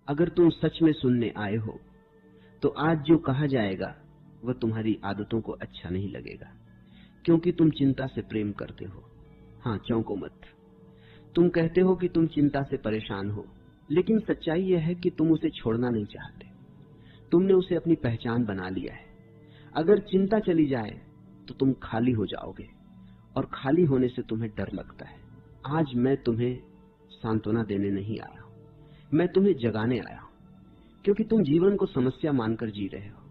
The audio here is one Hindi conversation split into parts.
अगर तुम सच में सुनने आए हो तो आज जो कहा जाएगा वह तुम्हारी आदतों को अच्छा नहीं लगेगा, क्योंकि तुम चिंता से प्रेम करते हो। हाँ, चौंको मत। तुम कहते हो कि तुम चिंता से परेशान हो, लेकिन सच्चाई यह है कि तुम उसे छोड़ना नहीं चाहते। तुमने उसे अपनी पहचान बना लिया है। अगर चिंता चली जाए तो तुम खाली हो जाओगे, और खाली होने से तुम्हें डर लगता है। आज मैं तुम्हें सांत्वना देने नहीं आया हूं, मैं तुम्हें जगाने आया हूं, क्योंकि तुम जीवन को समस्या मानकर जी रहे हो।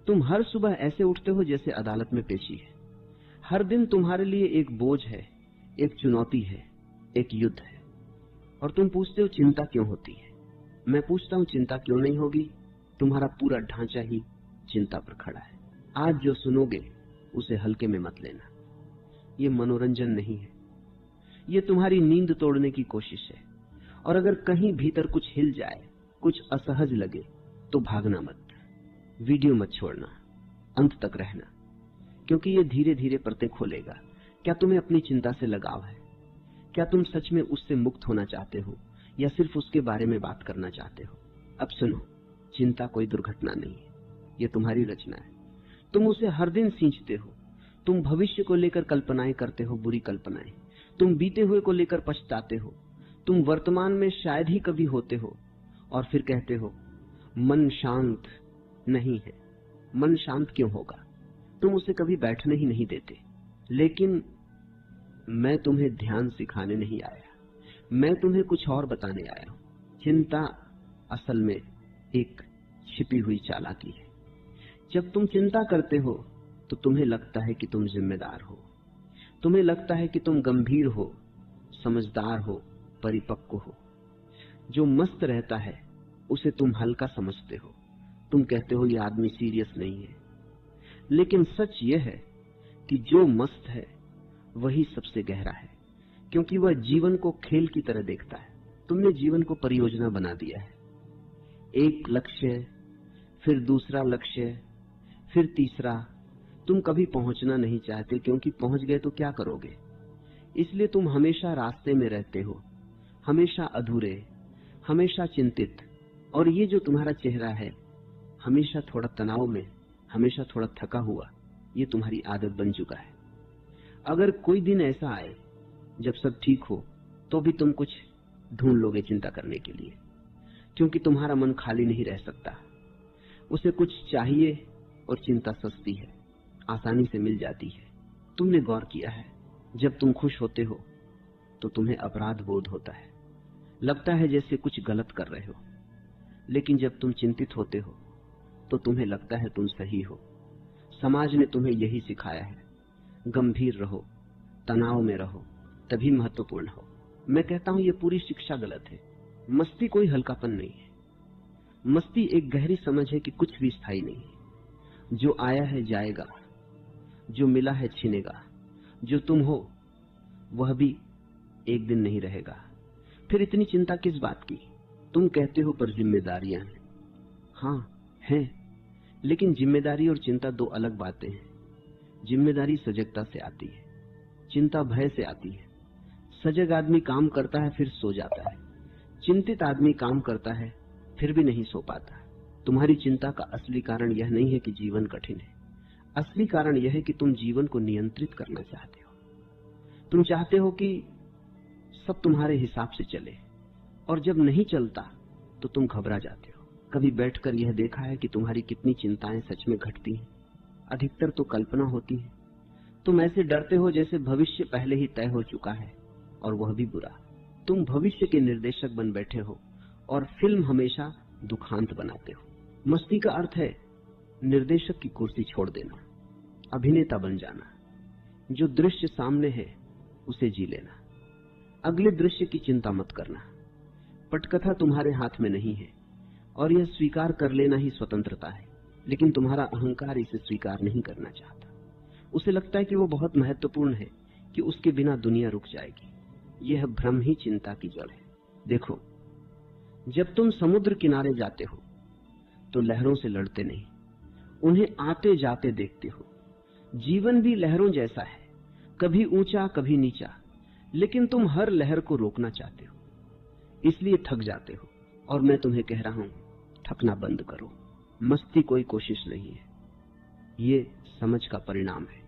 तुम हर सुबह ऐसे उठते हो जैसे अदालत में पेशी है। हर दिन तुम्हारे लिए एक बोझ है, एक चुनौती है, एक युद्ध है, और तुम पूछते हो चिंता क्यों होती है। मैं पूछता हूं चिंता क्यों नहीं होगी? तुम्हारा पूरा ढांचा ही चिंता पर खड़ा है। आज जो सुनोगे उसे हल्के में मत लेना। ये मनोरंजन नहीं है, ये तुम्हारी नींद तोड़ने की कोशिश है। और अगर कहीं भीतर कुछ हिल जाए, कुछ असहज लगे, तो भागना मत, वीडियो मत छोड़ना, अंत तक रहना, क्योंकि ये धीरे धीरे परतें खोलेगा। क्या तुम्हें अपनी चिंता से लगाव है? क्या तुम सच में उससे मुक्त होना चाहते हो, या सिर्फ उसके बारे में बात करना चाहते हो? अब सुनो, चिंता कोई दुर्घटना नहीं है, ये तुम्हारी रचना है। तुम उसे हर दिन सींचते हो। तुम भविष्य को लेकर कल्पनाएं करते हो, बुरी कल्पनाएं। तुम बीते हुए को लेकर पछताते हो। तुम वर्तमान में शायद ही कभी होते हो, और फिर कहते हो मन शांत नहीं है। मन शांत क्यों होगा? तुम उसे कभी बैठने ही नहीं देते। लेकिन मैं तुम्हें ध्यान सिखाने नहीं आया, मैं तुम्हें कुछ और बताने आया हूं। चिंता असल में एक छिपी हुई चालाकी है। जब तुम चिंता करते हो तो तुम्हें लगता है कि तुम जिम्मेदार हो, तुम्हें लगता है कि तुम गंभीर हो, समझदार हो, परिपक्व हो। जो मस्त रहता है उसे तुम हल्का समझते हो। तुम कहते हो ये आदमी सीरियस नहीं है, लेकिन सच यह है कि जो मस्त है वही सबसे गहरा है, क्योंकि वह जीवन को खेल की तरह देखता है। तुमने जीवन को परियोजना बना दिया है। एक लक्ष्य, फिर दूसरा लक्ष्य, फिर तीसरा। तुम कभी पहुंचना नहीं चाहते, क्योंकि पहुंच गए तो क्या करोगे? इसलिए तुम हमेशा रास्ते में रहते हो, हमेशा अधूरे, हमेशा चिंतित। और ये जो तुम्हारा चेहरा है, हमेशा थोड़ा तनाव में, हमेशा थोड़ा थका हुआ, ये तुम्हारी आदत बन चुका है। अगर कोई दिन ऐसा आए जब सब ठीक हो, तो भी तुम कुछ ढूंढ लोगे चिंता करने के लिए, क्योंकि तुम्हारा मन खाली नहीं रह सकता। उसे कुछ चाहिए, और चिंता सस्ती है, आसानी से मिल जाती है। तुमने गौर किया है, जब तुम खुश होते हो तो तुम्हें अपराध बोध होता है, लगता है जैसे कुछ गलत कर रहे हो। लेकिन जब तुम चिंतित होते हो तो तुम्हें लगता है तुम सही हो। समाज ने तुम्हें यही सिखाया है, गंभीर रहो, तनाव में रहो, तभी महत्वपूर्ण हो। मैं कहता हूं ये पूरी शिक्षा गलत है। मस्ती कोई हल्कापन नहीं है। मस्ती एक गहरी समझ है कि कुछ भी स्थायी नहीं है। जो आया है जाएगा, जो मिला है छिनेगा, जो तुम हो वह भी एक दिन नहीं रहेगा। फिर इतनी चिंता किस बात की? तुम कहते हो पर जिम्मेदारियां हैं। हाँ हैं, लेकिन जिम्मेदारी और चिंता दो अलग बातें हैं। जिम्मेदारी सजगता से आती है, चिंता भय से आती है। सजग आदमी काम करता है फिर सो जाता है, चिंतित आदमी काम करता है फिर भी नहीं सो पाता। तुम्हारी चिंता का असली कारण यह नहीं है कि जीवन कठिन है। असली कारण यह है कि तुम जीवन को नियंत्रित करना चाहते हो। तुम चाहते हो कि सब तुम्हारे हिसाब से चले, और जब नहीं चलता तो तुम घबरा जाते हो। कभी बैठकर यह देखा है कि तुम्हारी कितनी चिंताएं सच में घटती हैं? अधिकतर तो कल्पना होती है। तुम ऐसे डरते हो जैसे भविष्य पहले ही तय हो चुका है, और वह भी बुरा। तुम भविष्य के निर्देशक बन बैठे हो, और फिल्म हमेशा दुखांत बनाते हो। मस्ती का अर्थ है निर्देशक की कुर्सी छोड़ देना, अभिनेता बन जाना। जो दृश्य सामने है उसे जी लेना, अगले दृश्य की चिंता मत करना। पटकथा तुम्हारे हाथ में नहीं है, और यह स्वीकार कर लेना ही स्वतंत्रता है। लेकिन तुम्हारा अहंकार इसे स्वीकार नहीं करना चाहता। उसे लगता है कि वो बहुत महत्वपूर्ण है, कि उसके बिना दुनिया रुक जाएगी। यह भ्रम ही चिंता की जड़ है। देखो, जब तुम समुद्र किनारे जाते हो तो लहरों से लड़ते नहीं, उन्हें आते जाते देखते हो। जीवन भी लहरों जैसा है, कभी ऊंचा कभी नीचा, लेकिन तुम हर लहर को रोकना चाहते हो, इसलिए थक जाते हो और मैं तुम्हें कह रहा हूं, थकना बंद करो। मस्ती कोई कोशिश नहीं है, ये समझ का परिणाम है।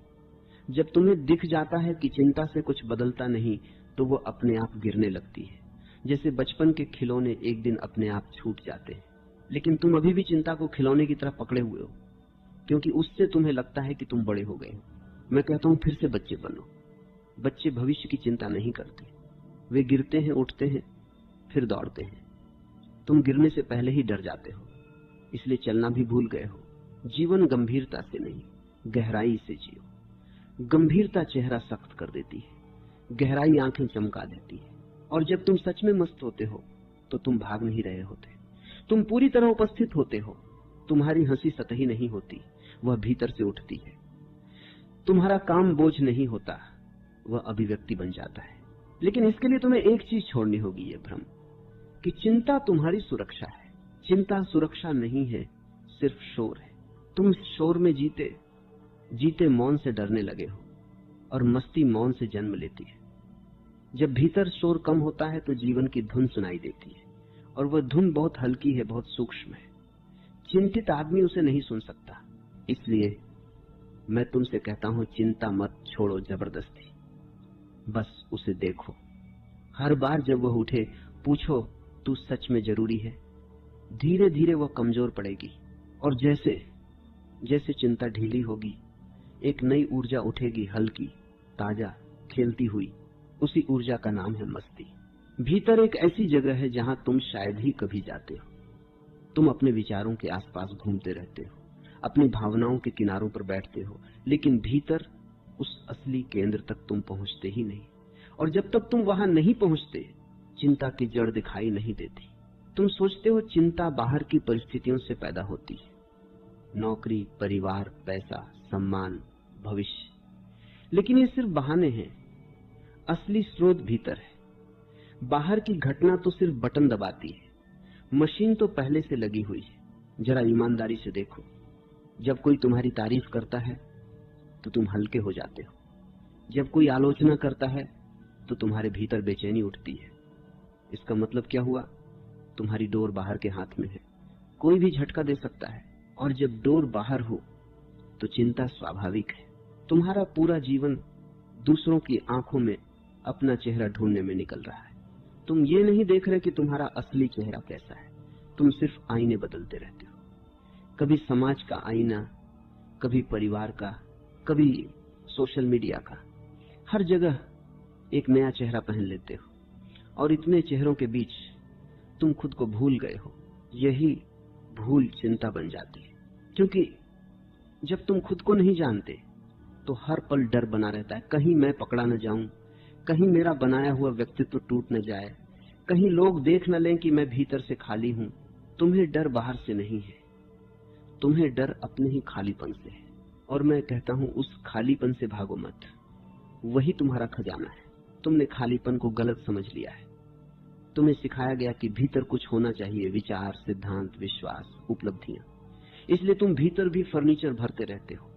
जब तुम्हें दिख जाता है कि चिंता से कुछ बदलता नहीं, तो वो अपने आप गिरने लगती है। जैसे बचपन के खिलौने एक दिन अपने आप छूट जाते हैं, लेकिन तुम अभी भी चिंता को खिलौने की तरह पकड़े हुए हो, क्योंकि उससे तुम्हें लगता है कि तुम बड़े हो गए हो। मैं कहता हूं फिर से बच्चे बनो। बच्चे भविष्य की चिंता नहीं करते, वे गिरते हैं, उठते हैं, फिर दौड़ते हैं। तुम गिरने से पहले ही डर जाते हो, इसलिए चलना भी भूल गए हो। जीवन गंभीरता से नहीं, गहराई से जियो। गंभीरता चेहरा सख्त कर देती है, गहराई आंखें चमका देती है। और जब तुम सच में मस्त होते हो तो तुम भाग नहीं रहे होते, तुम पूरी तरह उपस्थित होते हो। तुम्हारी हंसी सतही नहीं होती, वह भीतर से उठती है। तुम्हारा काम बोझ नहीं होता, वह अभिव्यक्ति बन जाता है। लेकिन इसके लिए तुम्हें एक चीज छोड़नी होगी, ये भ्रम कि चिंता तुम्हारी सुरक्षा है। चिंता सुरक्षा नहीं है, सिर्फ शोर है। तुम शोर में जीते जीते मौन से डरने लगे हो, और मस्ती मौन से जन्म लेती है। जब भीतर शोर कम होता है तो जीवन की धुन सुनाई देती है, और वह धुन बहुत हल्की है, बहुत सूक्ष्म है। चिंतित आदमी उसे नहीं सुन सकता। इसलिए मैं तुमसे कहता हूं, चिंता मत छोड़ो जबरदस्ती, बस उसे देखो। हर बार जब वह उठे, पूछो, तू सच में जरूरी है? धीरे धीरे वह कमजोर पड़ेगी, और जैसे जैसे चिंता ढीली होगी, एक नई ऊर्जा उठेगी, हल्की, ताजा, खेलती हुई। उसी ऊर्जा का नाम है मस्ती। भीतर एक ऐसी जगह है जहां तुम शायद ही कभी जाते हो। तुम अपने विचारों के आसपास घूमते रहते हो, अपनी भावनाओं के किनारों पर बैठते हो, लेकिन भीतर उस असली केंद्र तक तुम पहुंचते ही नहीं। और जब तक तुम वहां नहीं पहुंचते, चिंता की जड़ दिखाई नहीं देती। तुम सोचते हो चिंता बाहर की परिस्थितियों से पैदा होती है, नौकरी, परिवार, पैसा, सम्मान, भविष्य, लेकिन ये सिर्फ बहाने हैं। असली स्रोत भीतर है। बाहर की घटना तो सिर्फ बटन दबाती है, मशीन तो पहले से लगी हुई है। जरा ईमानदारी से देखो, जब कोई तुम्हारी तारीफ करता है तो तुम हल्के हो जाते हो, जब कोई आलोचना करता है तो तुम्हारे भीतर बेचैनी उठती है। इसका मतलब क्या हुआ? तुम्हारी डोर बाहर के हाथ में है, कोई भी झटका दे सकता है। और जब डोर बाहर हो तो चिंता स्वाभाविक है। तुम्हारा पूरा जीवन दूसरों की आंखों में अपना चेहरा ढूंढने में निकल रहा है। तुम ये नहीं देख रहे कि तुम्हारा असली चेहरा कैसा है। तुम सिर्फ आईने बदलते रहते हो, कभी समाज का आईना, कभी परिवार का, कभी सोशल मीडिया का। हर जगह एक नया चेहरा पहन लेते हो, और इतने चेहरों के बीच तुम खुद को भूल गए हो। यही भूल चिंता बन जाती है, क्योंकि जब तुम खुद को नहीं जानते तो हर पल डर बना रहता है, कहीं मैं पकड़ा न जाऊं, कहीं मेरा बनाया हुआ व्यक्तित्व टूट न जाए, कहीं लोग देख न लें कि मैं भीतर से खाली हूं। तुम्हें डर बाहर से नहीं है, तुम्हें डर अपने ही खालीपन से है। और मैं कहता हूं, उस खालीपन से भागो मत, वही तुम्हारा खजाना है। तुमने खालीपन को गलत समझ लिया है। तुम्हें सिखाया गया कि भीतर कुछ होना चाहिए, विचार, सिद्धांत, विश्वास, उपलब्धियां। इसलिए तुम भीतर भी फर्नीचर भरते रहते हो।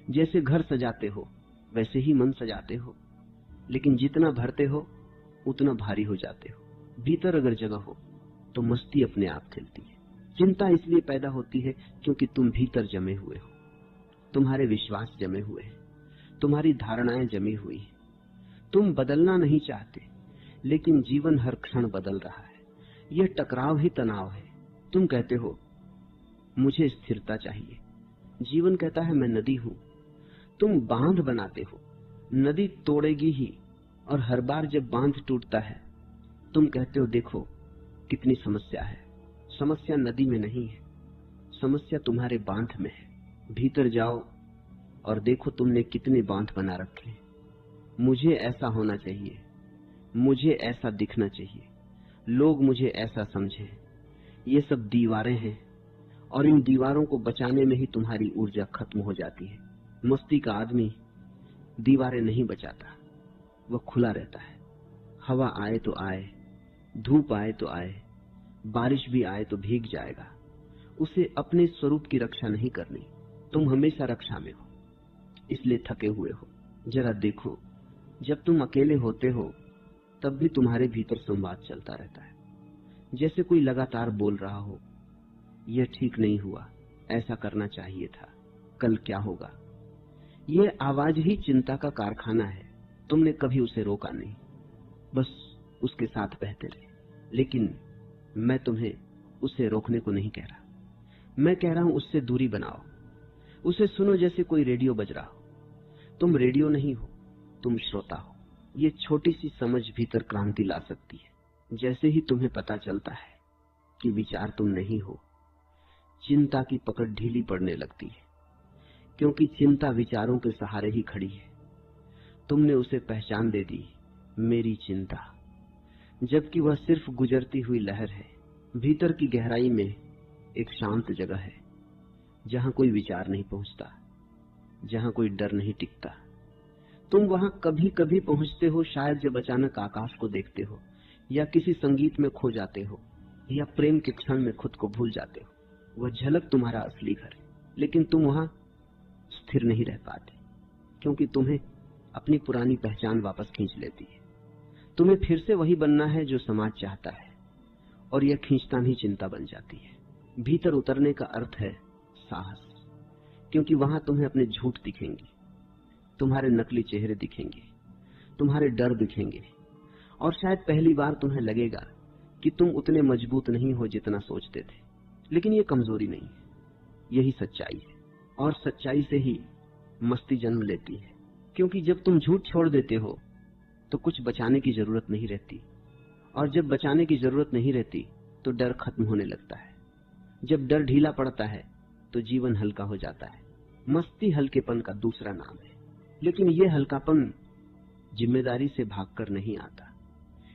जैसे घर सजाते हो वैसे ही मन सजाते हो, लेकिन जितना भरते हो उतना भारी हो जाते हो। भीतर अगर जगह हो तो मस्ती अपने आप खिलती है। चिंता इसलिए पैदा होती है क्योंकि तुम भीतर जमे हुए हो, तुम्हारे विश्वास जमे हुए हैं, तुम्हारी धारणाएं जमी हुई हैं। तुम बदलना नहीं चाहते, लेकिन जीवन हर क्षण बदल रहा है। यह टकराव ही तनाव है। तुम कहते हो मुझे स्थिरता चाहिए, जीवन कहता है मैं नदी हूं। तुम बांध बनाते हो, नदी तोड़ेगी ही, और हर बार जब बांध टूटता है तुम कहते हो देखो कितनी समस्या है। समस्या नदी में नहीं है, समस्या तुम्हारे बांध में है। भीतर जाओ और देखो तुमने कितने बांध बना रखे हैं। मुझे ऐसा होना चाहिए, मुझे ऐसा दिखना चाहिए, लोग मुझे ऐसा समझें। ये सब दीवारें हैं, और इन दीवारों को बचाने में ही तुम्हारी ऊर्जा खत्म हो जाती है। मस्ती का आदमी दीवारें नहीं बचाता, वह खुला रहता है। हवा आए तो आए, धूप आए तो आए, बारिश भी आए तो भीग जाएगा। उसे अपने स्वरूप की रक्षा नहीं करनी। तुम हमेशा रक्षा में हो, इसलिए थके हुए हो। जरा देखो, जब तुम अकेले होते हो तब भी तुम्हारे भीतर संवाद चलता रहता है। जैसे कोई लगातार बोल रहा हो, यह ठीक नहीं हुआ, ऐसा करना चाहिए था, कल क्या होगा। यह आवाज ही चिंता का कारखाना है। तुमने कभी उसे रोका नहीं, बस उसके साथ बहते रहे। लेकिन मैं तुम्हें उसे रोकने को नहीं कह रहा, मैं कह रहा हूं उससे दूरी बनाओ। उसे सुनो जैसे कोई रेडियो बज रहा हो। तुम रेडियो नहीं हो, तुम श्रोता हो। ये छोटी सी समझ भीतर क्रांति ला सकती है। जैसे ही तुम्हें पता चलता है कि विचार तुम नहीं हो, चिंता की पकड़ ढीली पड़ने लगती है, क्योंकि चिंता विचारों के सहारे ही खड़ी है। तुमने उसे पहचान दे दी, मेरी चिंता, जबकि वह सिर्फ गुजरती हुई लहर है। भीतर की गहराई में एक शांत जगह है, जहां कोई विचार नहीं पहुंचता, जहां कोई डर नहीं टिकता। तुम वहां कभी कभी पहुंचते हो, शायद जब अचानक आकाश को देखते हो, या किसी संगीत में खो जाते हो, या प्रेम के क्षण में खुद को भूल जाते हो। वह झलक तुम्हारा असली घर है, लेकिन तुम वहां स्थिर नहीं रह पाते, क्योंकि तुम्हें अपनी पुरानी पहचान वापस खींच लेती है। तुम्हें फिर से वही बनना है जो समाज चाहता है, और यह खींचतान ही चिंता बन जाती है। भीतर उतरने का अर्थ है साहस, क्योंकि वहां तुम्हें अपने झूठ दिखेंगे, तुम्हारे नकली चेहरे दिखेंगे, तुम्हारे डर दिखेंगे, और शायद पहली बार तुम्हें लगेगा कि तुम उतने मजबूत नहीं हो जितना सोचते थे। लेकिन ये कमजोरी नहीं है, यही सच्चाई है। और सच्चाई से ही मस्ती जन्म लेती है, क्योंकि जब तुम झूठ छोड़ देते हो तो कुछ बचाने की जरूरत नहीं रहती, और जब बचाने की जरूरत नहीं रहती तो डर खत्म होने लगता है। जब डर ढीला पड़ता है तो जीवन हल्का हो जाता है। मस्ती हल्केपन का दूसरा नाम है, लेकिन यह हल्कापन जिम्मेदारी से भागकर नहीं आता।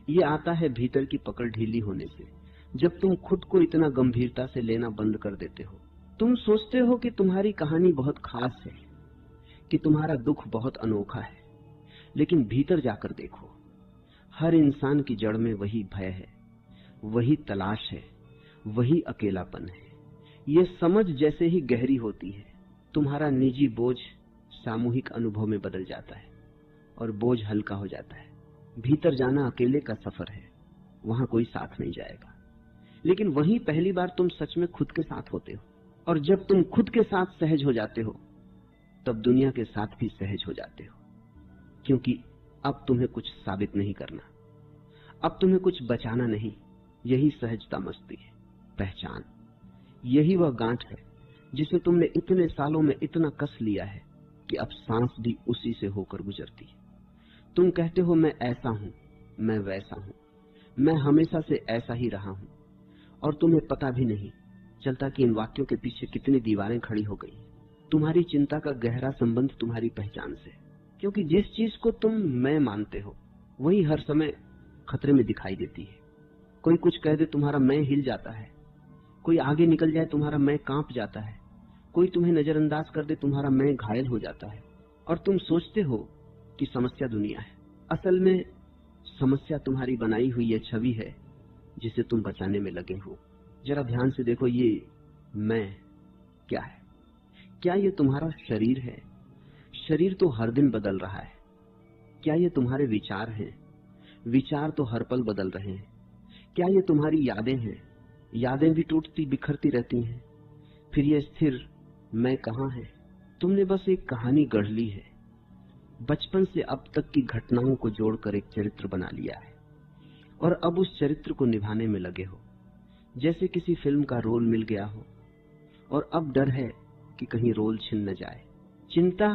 ये आता है भीतर की पकड़ ढीली होने से। जब तुम खुद को इतना गंभीरता से लेना बंद कर देते हो, तुम सोचते हो कि तुम्हारी कहानी बहुत खास है, कि तुम्हारा दुख बहुत अनोखा है, लेकिन भीतर जाकर देखो, हर इंसान की जड़ में वही भय है, वही तलाश है, वही अकेलापन है। ये समझ जैसे ही गहरी होती है, तुम्हारा निजी बोझ सामूहिक अनुभव में बदल जाता है, और बोझ हल्का हो जाता है। भीतर जाना अकेले का सफर है, वहां कोई साथ नहीं जाएगा। लेकिन वहीं पहली बार तुम सच में खुद के साथ होते हो, और जब तुम खुद के साथ सहज हो जाते हो, तब दुनिया के साथ भी सहज हो जाते हो, क्योंकि अब तुम्हें कुछ साबित नहीं करना, अब तुम्हें कुछ बचाना नहीं। यही सहजता मस्ती है, पहचान। यही वह गांठ है जिसे तुमने इतने सालों में इतना कस लिया है कि अब सांस भी उसी से होकर गुजरती है। तुम कहते हो, मैं ऐसा हूं, मैं वैसा हूं, मैं हमेशा से ऐसा ही रहा हूं, और तुम्हें पता भी नहीं चलता कि इन वाक्यों के पीछे कितनी दीवारें खड़ी हो गई। तुम्हारी चिंता का गहरा संबंध तुम्हारी पहचान से, क्योंकि जिस चीज को तुम मैं मानते हो वही हर समय खतरे में दिखाई देती है। कोई कुछ कह दे, तुम्हारा मैं हिल जाता है। कोई आगे निकल जाए, तुम्हारा मैं कांप जाता है। कोई तुम्हें नजरअंदाज कर दे, तुम्हारा मैं घायल हो जाता है, और तुम सोचते हो कि समस्या दुनिया है। असल में समस्या तुम्हारी बनाई हुई यह छवि है जिसे तुम बचाने में लगे हो। जरा ध्यान से देखो, ये मैं क्या है? क्या ये तुम्हारा शरीर है? शरीर तो हर दिन बदल रहा है। क्या ये तुम्हारे विचार हैं? विचार तो हर पल बदल रहे हैं। क्या ये तुम्हारी यादें हैं? यादें भी टूटती बिखरती रहती हैं। फिर ये स्थिर मैं कहाँ है? तुमने बस एक कहानी गढ़ ली है, बचपन से अब तक की घटनाओं को जोड़कर एक चरित्र बना लिया है, और अब उस चरित्र को निभाने में लगे हो, जैसे किसी फिल्म का रोल मिल गया हो, और अब डर है कि कहीं रोल छिन न जाए। चिंता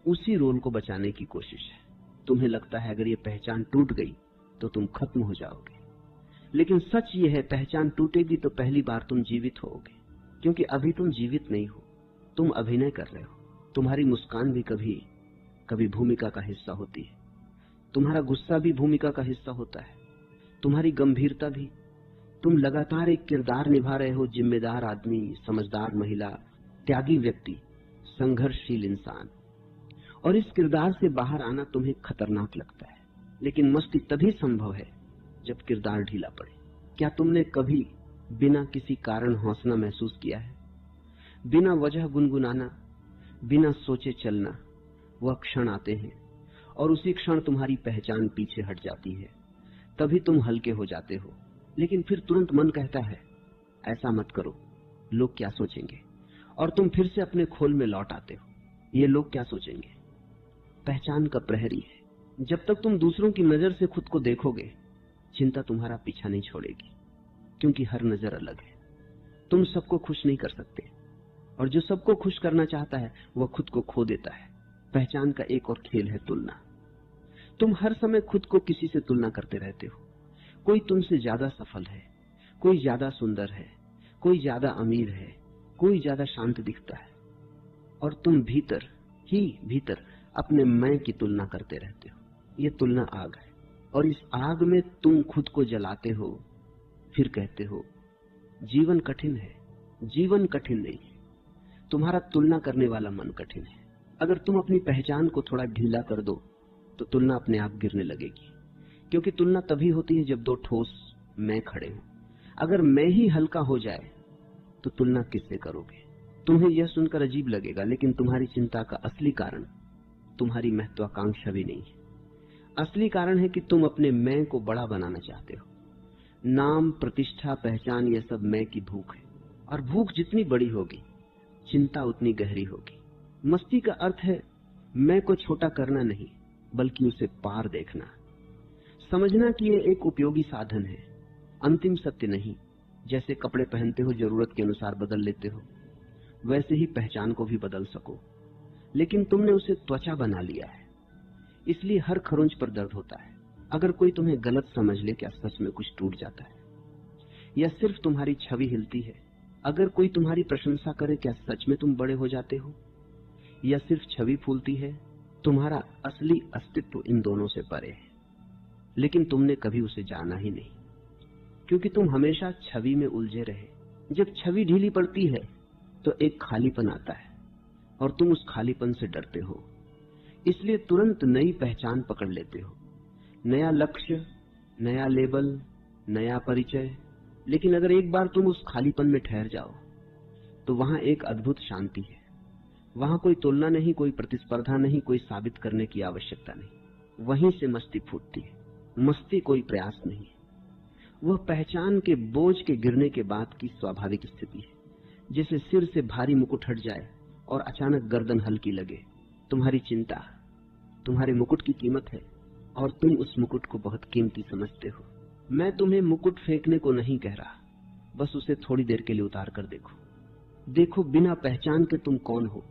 उसी रोल को बचाने की कोशिश है। तुम्हें लगता है अगर ये पहचान टूट गई तो तुम खत्म हो जाओगे, लेकिन सच ये है, पहचान टूटेगी तो पहली बार तुम जीवित होगे, क्योंकि अभी तुम जीवित नहीं हो, तुम अभिनय कर रहे हो। तुम्हारी मुस्कान भी कभी कभी भूमिका का हिस्सा होती है, तुम्हारा गुस्सा भी भूमिका का हिस्सा होता है, तुम्हारी गंभीरता भी। तुम लगातार एक किरदार निभा रहे हो, जिम्मेदार आदमी, समझदार महिला, त्यागी व्यक्ति, संघर्षशील इंसान, और इस किरदार से बाहर आना तुम्हें खतरनाक लगता है। लेकिन मस्ती तभी संभव है जब किरदार ढीला पड़े। क्या तुमने कभी बिना किसी कारण हौसला महसूस किया है? बिना वजह गुनगुनाना, बिना सोचे चलना। वह क्षण आते हैं और उसी क्षण तुम्हारी पहचान पीछे हट जाती है, तभी तुम हल्के हो जाते हो। लेकिन फिर तुरंत मन कहता है ऐसा मत करो, लोग क्या सोचेंगे, और तुम फिर से अपने खोल में लौट आते हो, ये लोग क्या सोचेंगे। पहचान का प्रहरी है। जब तक तुम दूसरों की नजर से खुद को देखोगे, चिंता तुम्हारा पीछा नहीं छोड़ेगी, क्योंकि हर नजर अलग है। तुम सबको खुश नहीं कर सकते, और जो सबको खुश करना चाहता है वह खुद को खो देता है। पहचान का एक और खेल है तुलना। तुम हर समय खुद को किसी से तुलना करते रहते हो। कोई तुमसे ज्यादा सफल है, कोई ज्यादा सुंदर है, कोई ज्यादा अमीर है, कोई ज्यादा शांत दिखता है, और तुम भीतर ही भीतर अपने मैं की तुलना करते रहते हो। ये तुलना आग है, और इस आग में तुम खुद को जलाते हो, फिर कहते हो जीवन कठिन है। जीवन कठिन नहीं है, तुम्हारा तुलना करने वाला मन कठिन है। अगर तुम अपनी पहचान को थोड़ा ढीला कर दो तो तुलना अपने आप गिरने लगेगी, क्योंकि तुलना तभी होती है जब दो ठोस मैं खड़े हों। अगर मैं ही हल्का हो जाए तो तुलना किससे करोगे। तुम्हें यह सुनकर अजीब लगेगा, लेकिन तुम्हारी चिंता का असली कारण तुम्हारी महत्वाकांक्षा भी नहीं है। असली कारण है कि तुम अपने मैं को बड़ा बनाना चाहते हो। नाम, प्रतिष्ठा, पहचान, यह सब मैं की भूख है, और भूख जितनी बड़ी होगी चिंता उतनी गहरी होगी। मस्ती का अर्थ है मैं को छोटा करना नहीं, बल्कि उसे पार देखना, समझना कि ये एक उपयोगी साधन है, अंतिम सत्य नहीं। जैसे कपड़े पहनते हो, जरूरत के अनुसार बदल लेते हो, वैसे ही पहचान को भी बदल सको, लेकिन तुमने उसे त्वचा बना लिया है, इसलिए हर खरोंच पर दर्द होता है। अगर कोई तुम्हें गलत समझ ले, क्या सच में कुछ टूट जाता है, या सिर्फ तुम्हारी छवि हिलती है? अगर कोई तुम्हारी प्रशंसा करे, क्या सच में तुम बड़े हो जाते हो, या सिर्फ छवि फूलती है? तुम्हारा असली अस्तित्व इन दोनों से परे है, लेकिन तुमने कभी उसे जाना ही नहीं, क्योंकि तुम हमेशा छवि में उलझे रहे। जब छवि ढीली पड़ती है तो एक खालीपन आता है, और तुम उस खालीपन से डरते हो, इसलिए तुरंत नई पहचान पकड़ लेते हो, नया लक्ष्य, नया लेबल, नया परिचय। लेकिन अगर एक बार तुम उस खालीपन में ठहर जाओ तो वहां एक अद्भुत शांति है। वहां कोई तुलना नहीं, कोई प्रतिस्पर्धा नहीं, कोई साबित करने की आवश्यकता नहीं। वहीं से मस्ती फूटती है। मस्ती कोई प्रयास नहीं है, वह पहचान के बोझ के गिरने के बाद की स्वाभाविक स्थिति है। जैसे सिर से भारी मुकुट हट जाए और अचानक गर्दन हल्की लगे। तुम्हारी चिंता तुम्हारे मुकुट की कीमत है, और तुम उस मुकुट को बहुत कीमती समझते हो। मैं तुम्हें मुकुट फेंकने को नहीं कह रहा, बस उसे थोड़ी देर के लिए उतार कर देखो। देखो बिना पहचान के तुम कौन हो,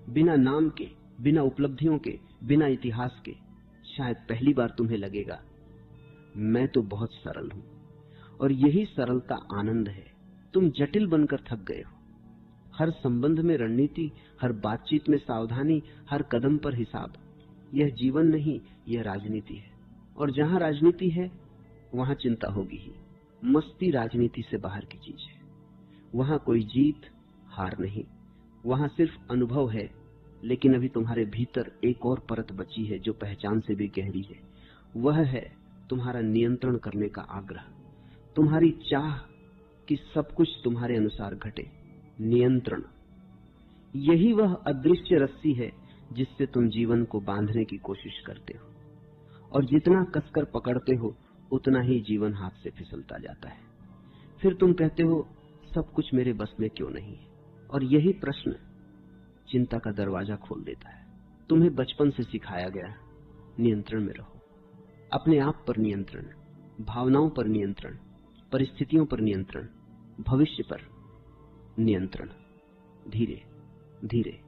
बिना नाम के, बिना उपलब्धियों के, बिना इतिहास के। शायद पहली बार तुम्हें लगेगा मैं तो बहुत सरल हूं, और यही सरलता आनंद है। तुम जटिल बनकर थक गए हो। हर संबंध में रणनीति, हर बातचीत में सावधानी, हर कदम पर हिसाब। यह जीवन नहीं, यह राजनीति है, और जहां राजनीति है वहां चिंता होगी ही। मस्ती राजनीति से बाहर की चीज है। वहां कोई जीत हार नहीं, वहां सिर्फ अनुभव है। लेकिन अभी तुम्हारे भीतर एक और परत बची है जो पहचान से भी गहरी है। वह है तुम्हारा नियंत्रण करने का आग्रह, तुम्हारी चाह कि सब कुछ तुम्हारे अनुसार घटे। नियंत्रण, यही वह अदृश्य रस्सी है जिससे तुम जीवन को बांधने की कोशिश करते हो, और जितना कसकर पकड़ते हो उतना ही जीवन हाथ से फिसलता जाता है। फिर तुम कहते हो सब कुछ मेरे बस में क्यों नहीं है, और यही प्रश्न चिंता का दरवाजा खोल देता है। तुम्हें बचपन से सिखाया गया नियंत्रण में रहो, अपने आप पर नियंत्रण, भावनाओं पर नियंत्रण, परिस्थितियों पर नियंत्रण, भविष्य पर नियंत्रण। धीरे धीरे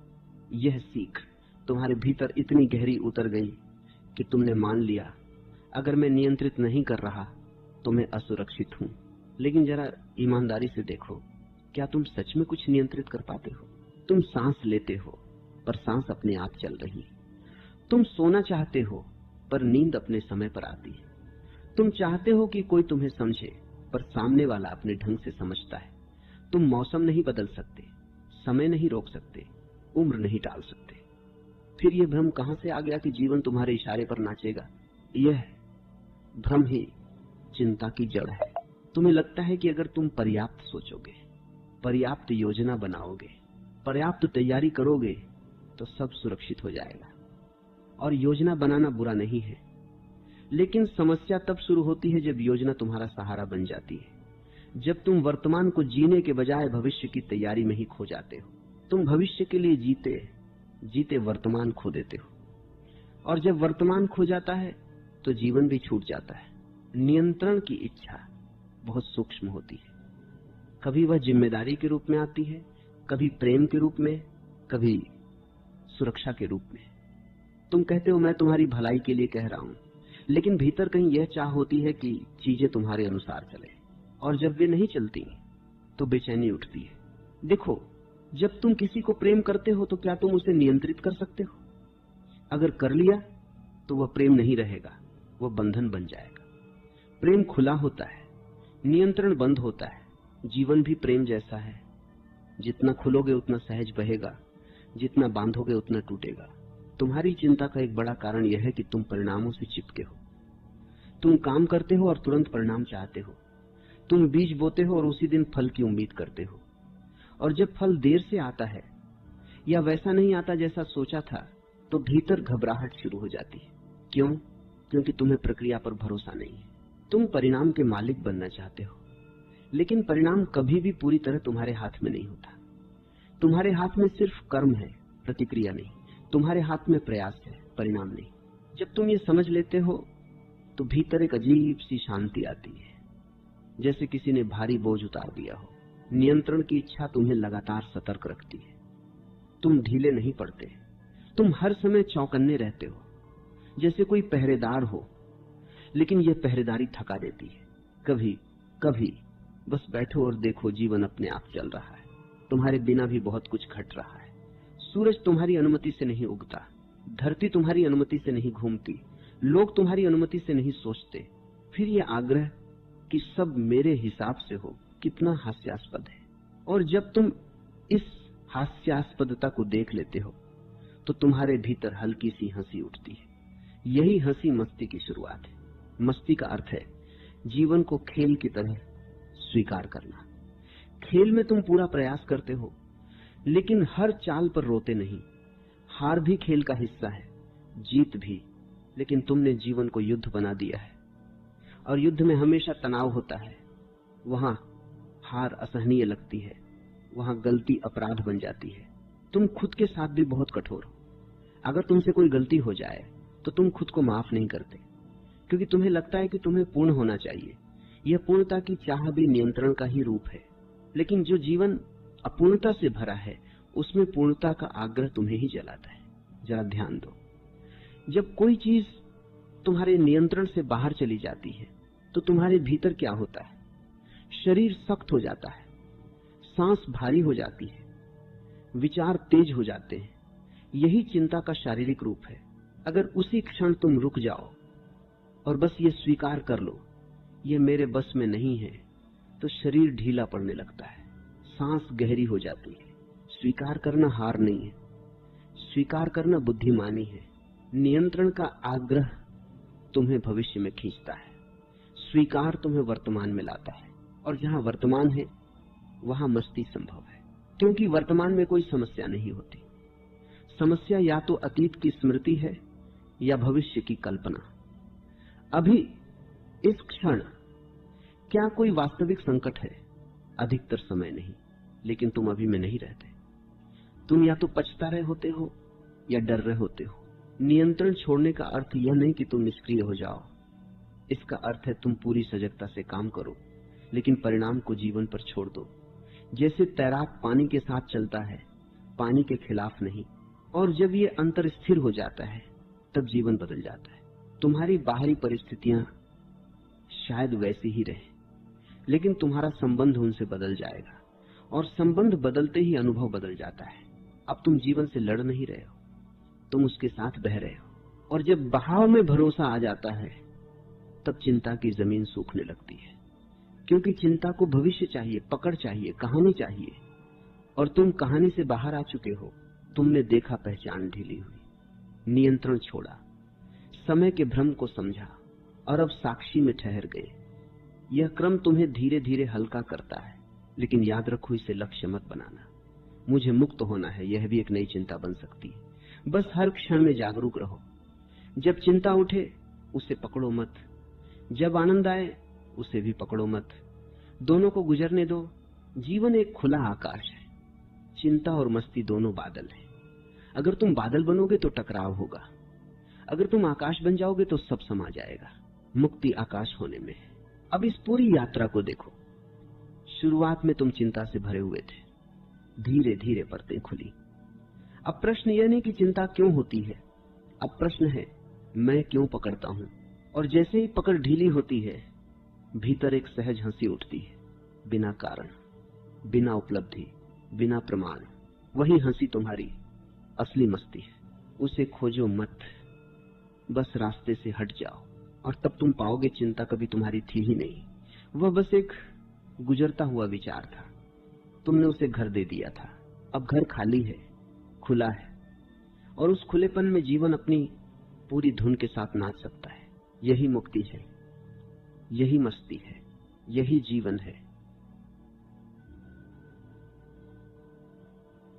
यह सीख तुम्हारे भीतर इतनी गहरी उतर गई कि तुमने मान लिया अगर मैं नियंत्रित नहीं कर रहा तो मैं असुरक्षित हूं। लेकिन जरा ईमानदारी से देखो, क्या तुम सच में कुछ नियंत्रित कर पाते हो? तुम सांस लेते हो पर सांस अपने आप चल रही है। तुम सोना चाहते हो पर नींद अपने समय पर आती है। तुम चाहते हो कि कोई तुम्हें समझे, पर सामने वाला अपने ढंग से समझता है। तुम मौसम नहीं बदल सकते, समय नहीं रोक सकते, उम्र नहीं टाल सकते। फिर यह भ्रम कहां से आ गया कि जीवन तुम्हारे इशारे पर नाचेगा? यह भ्रम ही चिंता की जड़ है। तुम्हें लगता है कि अगर तुम पर्याप्त सोचोगे, पर्याप्त योजना बनाओगे, पर्याप्त तैयारी करोगे तो सब सुरक्षित हो जाएगा। और योजना बनाना बुरा नहीं है, लेकिन समस्या तब शुरू होती है जब योजना तुम्हारा सहारा बन जाती है, जब तुम वर्तमान को जीने के बजाय भविष्य की तैयारी में ही खो जाते हो। तुम भविष्य के लिए जीते वर्तमान खो देते हो, और जब वर्तमान खो जाता है तो जीवन भी छूट जाता है। नियंत्रण की इच्छा बहुत सूक्ष्म होती है, कभी वह जिम्मेदारी के रूप में आती है, कभी प्रेम के रूप में, कभी सुरक्षा के रूप में। तुम कहते हो मैं तुम्हारी भलाई के लिए कह रहा हूं, लेकिन भीतर कहीं यह चाह होती है कि चीजें तुम्हारे अनुसार चले, और जब वे नहीं चलती तो बेचैनी उठती है। देखो, जब तुम किसी को प्रेम करते हो तो क्या तुम उसे नियंत्रित कर सकते हो? अगर कर लिया तो वह प्रेम नहीं रहेगा, वह बंधन बन जाएगा। प्रेम खुला होता है, नियंत्रण बंद होता है। जीवन भी प्रेम जैसा है, जितना खुलोगे उतना सहज बहेगा, जितना बांधोगे उतना टूटेगा। तुम्हारी चिंता का एक बड़ा कारण यह है कि तुम परिणामों से चिपके हो। तुम काम करते हो और तुरंत परिणाम चाहते हो। तुम बीज बोते हो और उसी दिन फल की उम्मीद करते हो, और जब फल देर से आता है या वैसा नहीं आता जैसा सोचा था, तो भीतर घबराहट शुरू हो जाती है। क्यों? क्योंकि तुम्हें प्रक्रिया पर भरोसा नहीं है। तुम परिणाम के मालिक बनना चाहते हो, लेकिन परिणाम कभी भी पूरी तरह तुम्हारे हाथ में नहीं होता। तुम्हारे हाथ में सिर्फ कर्म है, प्रतिक्रिया नहीं। तुम्हारे हाथ में प्रयास है, परिणाम नहीं। जब तुम ये समझ लेते हो तो भीतर एक अजीब सी शांति आती है, जैसे किसी ने भारी बोझ उतार दिया हो। नियंत्रण की इच्छा तुम्हें लगातार सतर्क रखती है। तुम ढीले नहीं पड़ते, तुम हर समय चौकन्ने रहते हो, जैसे कोई पहरेदार हो, लेकिन यह पहरेदारी थका देती है। कभी कभी बस बैठो और देखो, जीवन अपने आप चल रहा है। तुम्हारे बिना भी बहुत कुछ घट रहा है। सूरज तुम्हारी अनुमति से नहीं उगता, धरती तुम्हारी अनुमति से नहीं घूमती, लोग तुम्हारी अनुमति से नहीं सोचते। फिर यह आग्रह कि सब मेरे हिसाब से हो, कितना हास्यास्पद है। और जब तुम इस हास्यास्पदता को देख लेते हो तो तुम्हारे भीतर हल्की सी हंसी उठती है। यही हंसी मस्ती की शुरुआत है। मस्ती का अर्थ है जीवन को खेल की तरह स्वीकार करना। खेल में तुम पूरा प्रयास करते हो, लेकिन हर चाल पर रोते नहीं। हार भी खेल का हिस्सा है, जीत भी, लेकिन तुमने जीवन को युद्ध बना दिया है, और युद्ध में हमेशा तनाव होता है। वहां हार असहनीय लगती है, वहां गलती अपराध बन जाती है। तुम खुद के साथ भी बहुत कठोर हो। अगर तुमसे कोई गलती हो जाए तो तुम खुद को माफ नहीं करते, क्योंकि तुम्हें लगता है कि तुम्हें पूर्ण होना चाहिए। यह पूर्णता की चाह भी नियंत्रण का ही रूप है। लेकिन जो जीवन अपूर्णता से भरा है, उसमें पूर्णता का आग्रह तुम्हें ही जलाता है। जरा ध्यान दो, जब कोई चीज तुम्हारे नियंत्रण से बाहर चली जाती है तो तुम्हारे भीतर क्या होता है? शरीर सख्त हो जाता है, सांस भारी हो जाती है, विचार तेज हो जाते हैं। यही चिंता का शारीरिक रूप है। अगर उसी क्षण तुम रुक जाओ और बस ये स्वीकार कर लो, ये मेरे बस में नहीं है, तो शरीर ढीला पड़ने लगता है, सांस गहरी हो जाती है। स्वीकार करना हार नहीं है, स्वीकार करना बुद्धिमानी है। नियंत्रण का आग्रह तुम्हें भविष्य में खींचता है, स्वीकार तुम्हें वर्तमान में लाता है, और जहां वर्तमान है वहां मस्ती संभव है, क्योंकि वर्तमान में कोई समस्या नहीं होती। समस्या या तो अतीत की स्मृति है या भविष्य की कल्पना। अभी इस क्षण क्या कोई वास्तविक संकट है? अधिकतर समय नहीं, लेकिन तुम अभी में नहीं रहते। तुम या तो पछता रहे होते हो या डर रहे होते हो। नियंत्रण छोड़ने का अर्थ यह नहीं कि तुम निष्क्रिय हो जाओ, इसका अर्थ है तुम पूरी सजगता से काम करो, लेकिन परिणाम को जीवन पर छोड़ दो। जैसे तैराक पानी के साथ चलता है, पानी के खिलाफ नहीं, और जब ये अंतर स्थिर हो जाता है तब जीवन बदल जाता है। तुम्हारी बाहरी परिस्थितियां शायद वैसी ही रहे, लेकिन तुम्हारा संबंध उनसे बदल जाएगा, और संबंध बदलते ही अनुभव बदल जाता है। अब तुम जीवन से लड़ नहीं रहे हो, तुम उसके साथ बह रहे हो, और जब बहाव में भरोसा आ जाता है तब चिंता की जमीन सूखने लगती है, क्योंकि चिंता को भविष्य चाहिए, पकड़ चाहिए, कहानी चाहिए, और तुम कहानी से बाहर आ चुके हो। तुमने देखा पहचान ढीली हुई, नियंत्रण छोड़ा, समय के भ्रम को समझा, और अब साक्षी में ठहर गए। यह क्रम तुम्हें धीरे धीरे हल्का करता है, लेकिन याद रखो इसे लक्ष्य मत बनाना। मुझे मुक्त होना है, यह भी एक नई चिंता बन सकती है। बस हर क्षण में जागरूक रहो। जब चिंता उठे उसे पकड़ो मत। जब आनंद आए उसे भी पकड़ो मत। दोनों को गुजरने दो। जीवन एक खुला आकाश है। चिंता और मस्ती दोनों बादल हैं। अगर तुम बादल बनोगे तो टकराव होगा, अगर तुम आकाश बन जाओगे तो सब समा जाएगा। मुक्ति आकाश होने में है। अब इस पूरी यात्रा को देखो। शुरुआत में तुम चिंता से भरे हुए थे, धीरे धीरे परतें खुली। अब प्रश्न यह नहीं कि चिंता क्यों होती है, अब प्रश्न है मैं क्यों पकड़ता हूं। और जैसे ही पकड़ ढीली होती है, भीतर एक सहज हंसी उठती है, बिना कारण, बिना उपलब्धि, बिना प्रमाण। वही हंसी तुम्हारी असली मस्ती है। उसे खोजो मत, बस रास्ते से हट जाओ और तब तुम पाओगे चिंता कभी तुम्हारी थी ही नहीं। वह बस एक गुजरता हुआ विचार था, तुमने उसे घर दे दिया था। अब घर खाली है, खुला है, और उस खुलेपन में जीवन अपनी पूरी धुन के साथ नाच सकता है। यही मुक्ति है, यही मस्ती है, यही जीवन है।